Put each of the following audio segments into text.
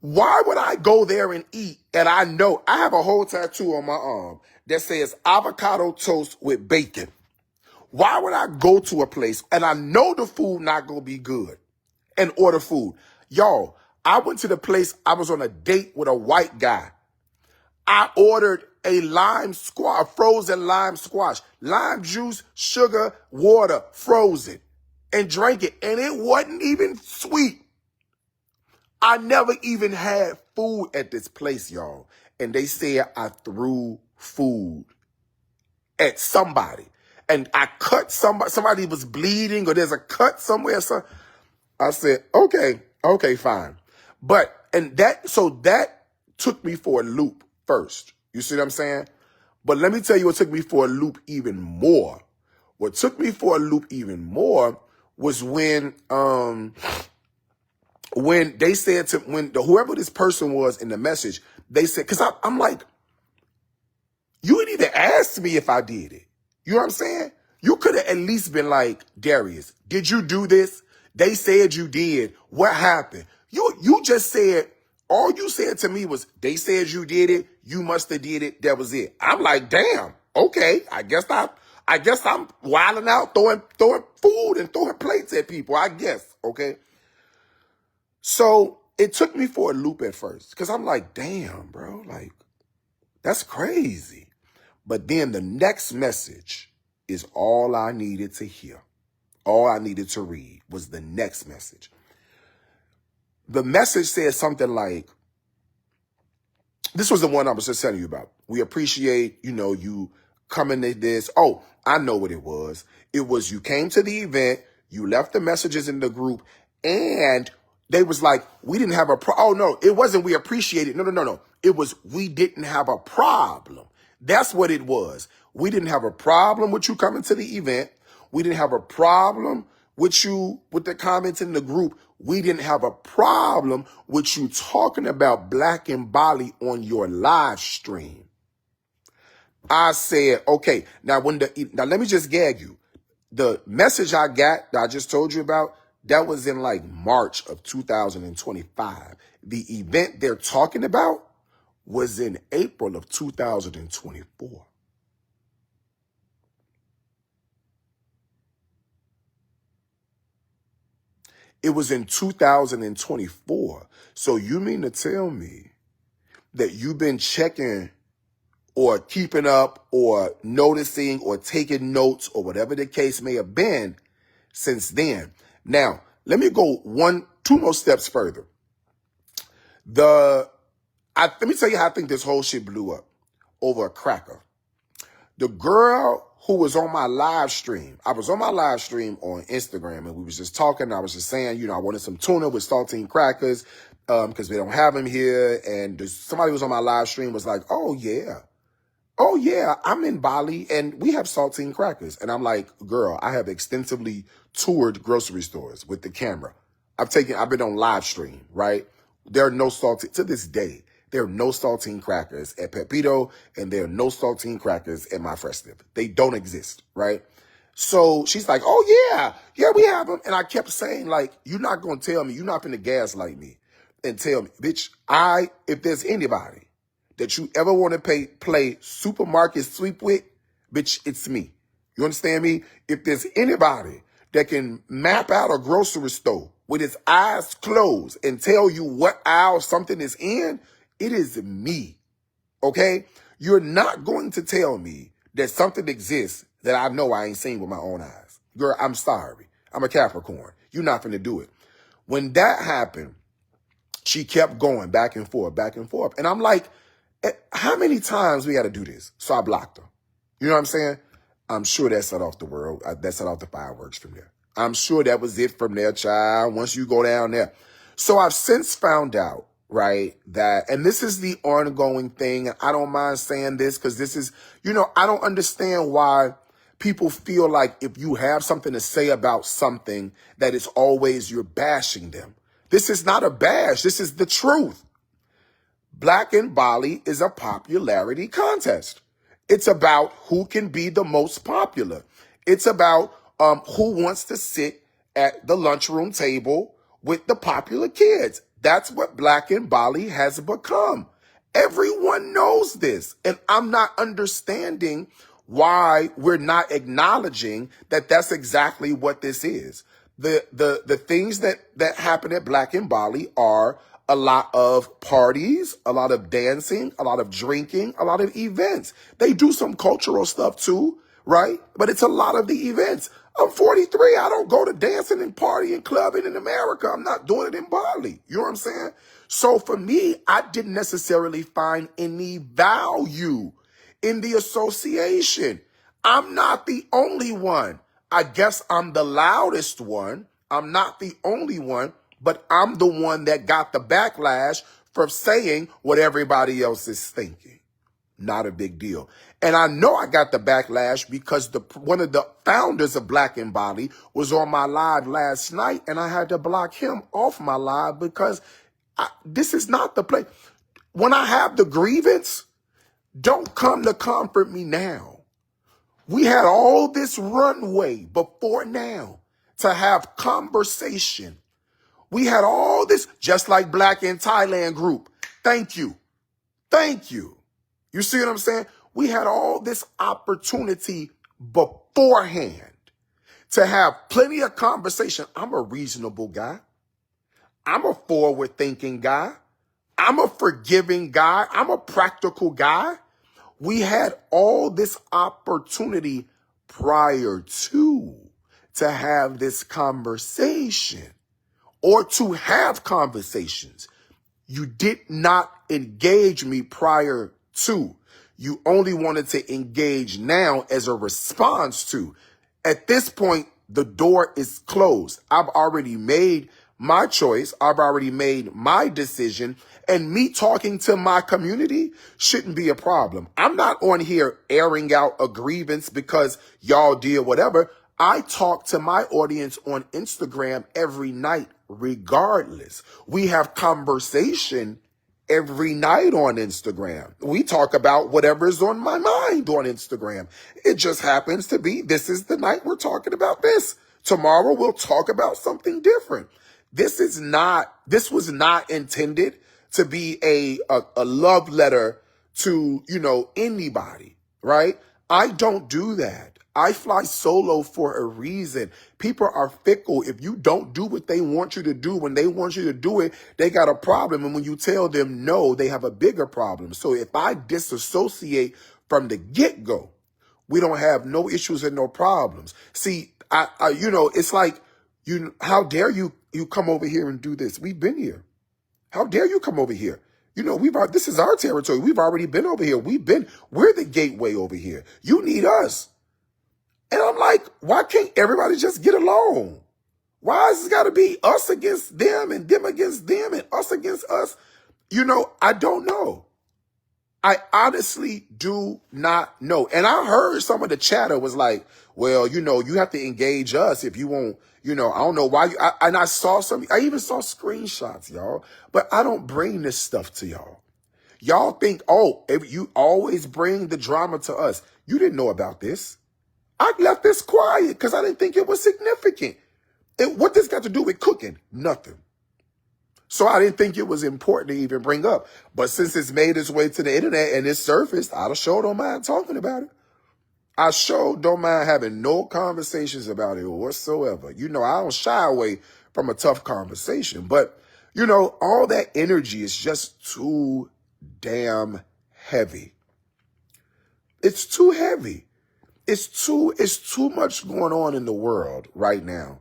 Why would I go there and eat? And I know I have a whole tattoo on my arm that says avocado toast with bacon. Why would I go to a place and I know the food not going to be good and order food? Y'all, I went to the place, I was on a date with a white guy. I ordered a frozen lime squash, lime juice, sugar, water, frozen, and drank it. And it wasn't even sweet. I never even had food at this place, y'all. And they said I threw food at somebody. And I cut somebody was bleeding or there's a cut somewhere. So I said, okay, fine. So that took me for a loop first. You see what I'm saying? But let me tell you what took me for a loop even more. What took me for a loop even more was when they said whoever this person was in the message, they said, because I'm like, you ain't even asked me if I did it. You know what I'm saying? You could have at least been like, Darius, did you do this? They said you did. What happened? You just said, all you said to me was, they said you did it. You must have did it. That was it. I'm like, damn. Okay. I guess I'm wilding out, throwing food and throwing plates at people. I guess. Okay. So it took me for a loop at first because I'm like, damn, bro, like, that's crazy. But then the next message is all I needed to hear. All I needed to read was the next message. The message said something like, this was the one I was just telling you about. We appreciate, you coming to this. Oh, I know what it was. It was you came to the event, you left the messages in the group, and they was like, we didn't have oh, no, it wasn't we appreciate it. No. It was we didn't have a problem. That's what it was. We didn't have a problem with you coming to the event. We didn't have a problem with the comments in the group. We didn't have a problem with you talking about Black and Bali on your live stream. I said, okay, now let me just gag you. The message I got that I just told you about, that was in like March of 2025. The event they're talking about was in April of 2024. It was in 2024. So you mean to tell me that you've been checking or keeping up or noticing or taking notes or whatever the case may have been since then? Now, let me go two more steps further. Let me tell you how I think this whole shit blew up over a cracker. The girl who was on my live stream, I was on my live stream on Instagram and we was just talking. I was just saying, I wanted some tuna with saltine crackers because we don't have them here. And somebody was on my live stream was like, oh yeah, I'm in Bali and we have saltine crackers. And I'm like, girl, I have extensively toured grocery stores with the camera. I've been on live stream, right? There are no to this day, there are no saltine crackers at Pepito and there are no saltine crackers at my Festive. They don't exist, right? So she's like, oh yeah, we have them. And I kept saying like, you're not going to tell me, you're not going to gaslight me and tell me, bitch, if there's anybody that you ever want to play supermarket sweep with, bitch, it's me. You understand me? If there's anybody that can map out a grocery store with its eyes closed and tell you what aisle something is in, it is me. Okay? You're not going to tell me that something exists that I know I ain't seen with my own eyes. Girl, I'm sorry. I'm a Capricorn. You're not going to do it. When that happened, she kept going back and forth. And I'm like, how many times we got to do this? So I blocked her. You know what I'm saying? I'm sure that set off the world. That set off the fireworks from there. I'm sure that was it from there, child, once you go down there. So I've since found out, right, and this is the ongoing thing. I don't mind saying this because this is, I don't understand why people feel like if you have something to say about something that it's always you're bashing them. This is not a bash. This is the truth. Black and Bali is a popularity contest. It's about who can be the most popular. It's about who wants to sit at the lunchroom table with the popular kids. That's what Black in Bali has become. Everyone knows this. And I'm not understanding why we're not acknowledging that that's exactly what this is. The things that happen at Black in Bali are a lot of parties, a lot of dancing, a lot of drinking, a lot of events. They do some cultural stuff too, right? But it's a lot of the events. I'm 43. I don't go to dancing and partying, clubbing in America. I'm not doing it in Bali. You know what I'm saying? So for me, I didn't necessarily find any value in the association. I'm not the only one. I guess I'm the loudest one. I'm not the only one, but I'm the one that got the backlash for saying what everybody else is thinking. Not a big deal. And I know I got the backlash because one of the founders of Black in Bali was on my live last night, and I had to block him off my live because this is not the place. When I have the grievance, don't come to comfort me now. We had all this runway before now to have conversation. We had all this, just like Black in Thailand group. Thank you. Thank you. You see what I'm saying? We had all this opportunity beforehand to have plenty of conversation. I'm a reasonable guy. I'm a forward-thinking guy. I'm a forgiving guy. I'm a practical guy. We had all this opportunity prior to have this conversation or to have conversations. You did not engage me prior to. You only wanted to engage now as a response to. At this point, the door is closed. I've already made my choice. I've already made my decision. And me talking to my community shouldn't be a problem. I'm not on here airing out a grievance because y'all did whatever. I talk to my audience on Instagram every night, regardless. We have conversation every night on Instagram. We talk about whatever's on my mind on Instagram. It just happens to be, this is the night we're talking about this. Tomorrow we'll talk about something different. This was not intended to be a love letter to, anybody, right? I don't do that. I fly solo for a reason. People are fickle. If you don't do what they want you to do, when they want you to do it, they got a problem. And when you tell them no, they have a bigger problem. So if I disassociate from the get-go, we don't have no issues and no problems. See, it's like, how dare you come over here and do this? We've been here. How dare you come over here? This is our territory. We've already been over here. We're the gateway over here. You need us. And I'm like, why can't everybody just get along? Why has it got to be us against them and them against them and us against us? I don't know. I honestly do not know. And I heard some of the chatter was like, well, you have to engage us if you won't, I don't know why. I even saw screenshots, y'all. But I don't bring this stuff to y'all. Y'all think, if you always bring the drama to us. You didn't know about this. I left this quiet because I didn't think it was significant. What this got to do with cooking? Nothing. So I didn't think it was important to even bring up. But since it's made its way to the internet and it's surfaced, I sure don't mind talking about it. I sure don't mind having no conversations about it whatsoever. I don't shy away from a tough conversation. But, all that energy is just too damn heavy. It's too heavy. It's too much going on in the world right now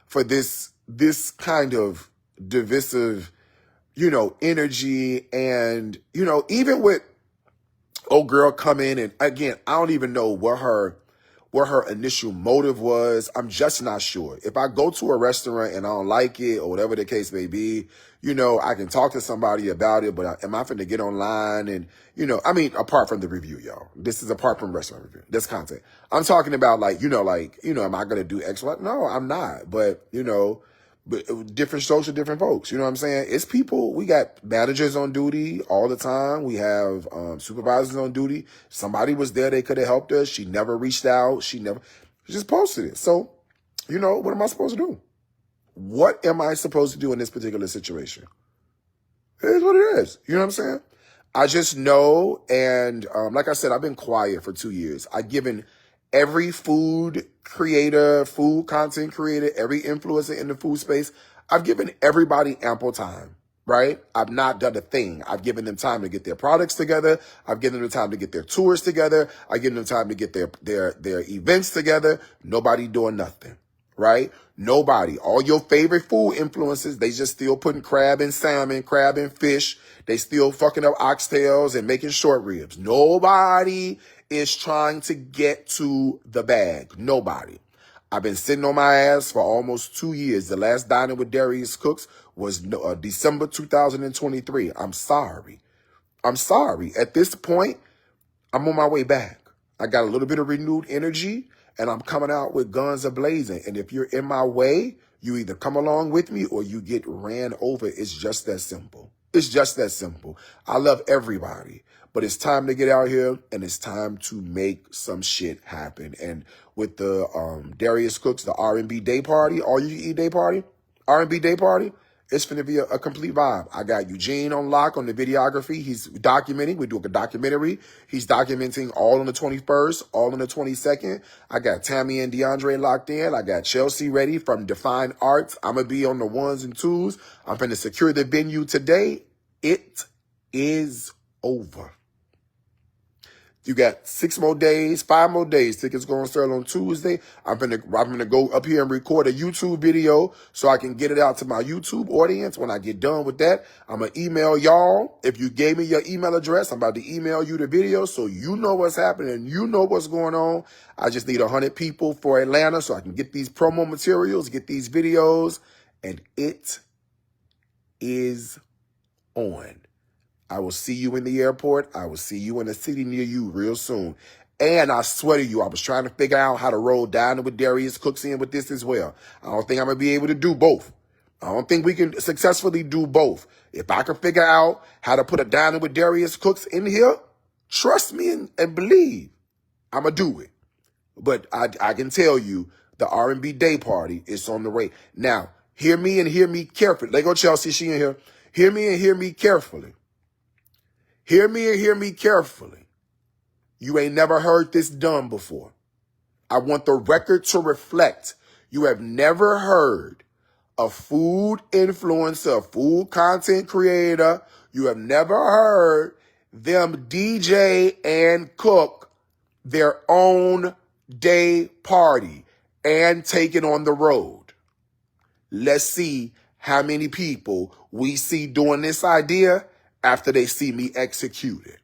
for this kind of divisive, energy. And, even with old girl come in, and again, I don't even know what her initial motive was. I'm just not sure. If I go to a restaurant and I don't like it or whatever the case may be, I can talk to somebody about it, but am I finna get online and, apart from the review, y'all, this is apart from restaurant review, this content. I'm talking about am I going to do X, Y? No, I'm not. But, different social, different folks. You know what I'm saying? It's people. We got managers on duty all the time. We have supervisors on duty. Somebody was there. They could have helped us. She never reached out. She just posted it. So, what am I supposed to do? What am I supposed to do in this particular situation? It is what it is. You know what I'm saying? I just know, and like I said, I've been quiet for 2 years. I've given every food creator, food content creator, every influencer in the food space, I've given everybody ample time, right? I've not done a thing. I've given them time to get their products together. I've given them time to get their tours together. I've given them time to get their events together. Nobody doing nothing, right? Nobody. All your favorite food influencers, they just still putting crab and salmon, crab and fish. They still fucking up oxtails and making short ribs. Nobody is trying to get to the bag. Nobody. I've been sitting on my ass for almost 2 years. The last Dining with Darius Cooks was December 2023. I'm sorry. I'm sorry. At this point, I'm on my way back. I got a little bit of renewed energy, and I'm coming out with guns a-blazing. And if you're in my way, you either come along with me or you get ran over. It's just that simple. It's just that simple. I love everybody, but it's time to get out here, and it's time to make some shit happen. And with the Darius Cooks, the R&B Day Party, All You Can Eat Day Party, R&B Day Party, it's finna be a complete vibe. I got Eugene on lock on the videography. He's documenting. We're doing a documentary. He's documenting all on the 21st, all on the 22nd. I got Tammy and DeAndre locked in. I got Chelsea ready from Define Arts. I'm going to be on the 1s and 2s. I'm finna secure the venue today. It is over. You got 6 more days, 5 more days. Tickets going to start on Tuesday. I'm gonna go up here and record a YouTube video so I can get it out to my YouTube audience. When I get done with that, I'm going to email y'all. If you gave me your email address, I'm about to email you the video so you know what's happening and you know what's going on. I just need 100 people for Atlanta so I can get these promo materials, get these videos, and it is on. I will see you in the airport. I will see you in a city near you real soon. And I swear to you, I was trying to figure out how to roll Dining with Darius Cooks in with this as well. I don't think I'm going to be able to do both. I don't think we can successfully do both. If I can figure out how to put a Dining with Darius Cooks in here, trust me and believe, I'm going to do it. But I can tell you, the R&B Day Party is on the way. Now, hear me and hear me carefully. Let go Chelsea, she in here. Hear me and hear me carefully. Hear me and hear me carefully. You ain't never heard this done before. I want the record to reflect. You have never heard a food influencer, a food content creator. You have never heard them DJ and cook their own day party and take it on the road. Let's see how many people we see doing this idea after they see me execute it.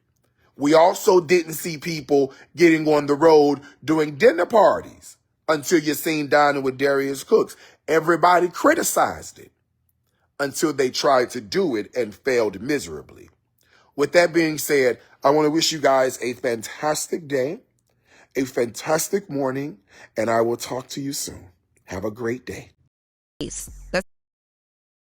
We also didn't see people getting on the road doing dinner parties until you seen Dining with Darius Cooks. Everybody criticized it until they tried to do it and failed miserably. With that being said, I want to wish you guys a fantastic day, a fantastic morning, and I will talk to you soon. Have a great day. That's